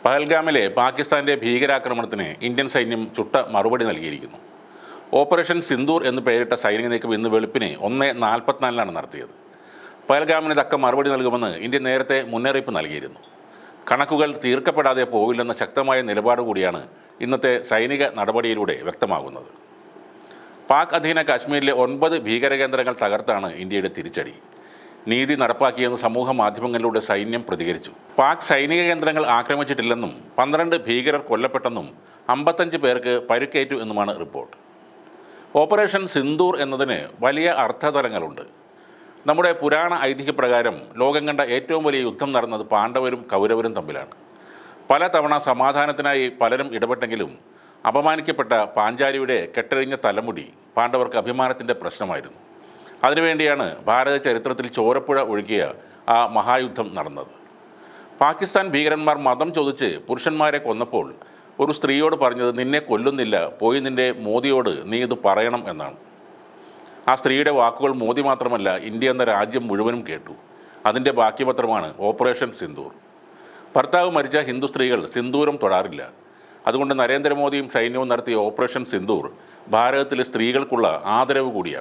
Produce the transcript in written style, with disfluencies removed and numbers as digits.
പഹൽഗാമിലെ പാകിസ്ഥാന്റെ ഭീകരാക്രമണത്തിന് ഇന്ത്യൻ സൈന്യം ചുട്ട മറുപടി നൽകിയിരിക്കുന്നു. ഓപ്പറേഷൻ സിന്ദൂർ എന്ന് പേരിട്ട സൈനിക നീക്കം ഇന്ന് വെളുപ്പിന് 1:44 നടത്തിയത്. പഹൽഗാമിന് തക്ക മറുപടി നൽകുമെന്ന് ഇന്ത്യ നേരത്തെ മുന്നറിയിപ്പ് നൽകിയിരുന്നു. കണക്കുകൾ തീർക്കപ്പെടാതെ പോവില്ലെന്ന ശക്തമായ നിലപാട് കൂടിയാണ് ഇന്നത്തെ സൈനിക നടപടിയിലൂടെ വ്യക്തമാകുന്നത്. പാക് അധീന കാശ്മീരിലെ 9 ഭീകരകേന്ദ്രങ്ങൾ തകർത്താണ് ഇന്ത്യയുടെ തിരിച്ചടി. നീതി നടപ്പാക്കിയെന്ന് സമൂഹ മാധ്യമങ്ങളിലൂടെ സൈന്യം പ്രതികരിച്ചു. പാക് സൈനിക കേന്ദ്രങ്ങൾ ആക്രമിച്ചിട്ടില്ലെന്നും 12 ഭീകരർ കൊല്ലപ്പെട്ടെന്നും 55 പേർക്ക് പരിക്കേറ്റു എന്നുമാണ് റിപ്പോർട്ട്. ഓപ്പറേഷൻ സിന്ദൂർ എന്നതിന് വലിയ അർത്ഥതലങ്ങളുണ്ട്. നമ്മുടെ പുരാണ ഐതിഹ്യപ്രകാരം ലോകം കണ്ട ഏറ്റവും വലിയ യുദ്ധം നടന്നത് പാണ്ഡവരും കൗരവരും തമ്മിലാണ്. പല തവണ സമാധാനത്തിനായി പലരും ഇടപെട്ടെങ്കിലും അപമാനിക്കപ്പെട്ട പാഞ്ചാലിയുടെ കെട്ടഴിഞ്ഞ തലമുടി പാണ്ഡവർക്ക് അഭിമാനത്തിൻ്റെ പ്രശ്നമായിരുന്നു. അതിനുവേണ്ടിയാണ് ഭാരത ചരിത്രത്തിൽ ചോരപ്പുഴ ഒഴുകിയ ആ മഹായുദ്ധം നടന്നത്. പാകിസ്ഥാൻ ഭീകരന്മാർ മതം ചോദിച്ച് പുരുഷന്മാരെ കൊന്നപ്പോൾ ഒരു സ്ത്രീയോട് പറഞ്ഞത് നിന്നെ കൊല്ലുന്നില്ല, പോയി നിൻ്റെ മോദിയോട് നീ ഇത് പറയണം എന്നാണ്. ആ സ്ത്രീയുടെ വാക്കുകൾ മോദി മാത്രമല്ല ഇന്ത്യ എന്ന രാജ്യം മുഴുവനും കേട്ടു. അതിൻ്റെ ബാക്കി പത്രമാണ് ഓപ്പറേഷൻ സിന്ദൂർ. ഭർത്താവ് മരിച്ച ഹിന്ദു സ്ത്രീകൾ സിന്ദൂരം തൊടാറില്ല. അതുകൊണ്ട് നരേന്ദ്രമോദിയും സൈന്യവും നടത്തിയ ഓപ്പറേഷൻ സിന്ദൂർ ഭാരതത്തിലെ സ്ത്രീകൾക്കുള്ള ആദരവ് കൂടിയാണ്.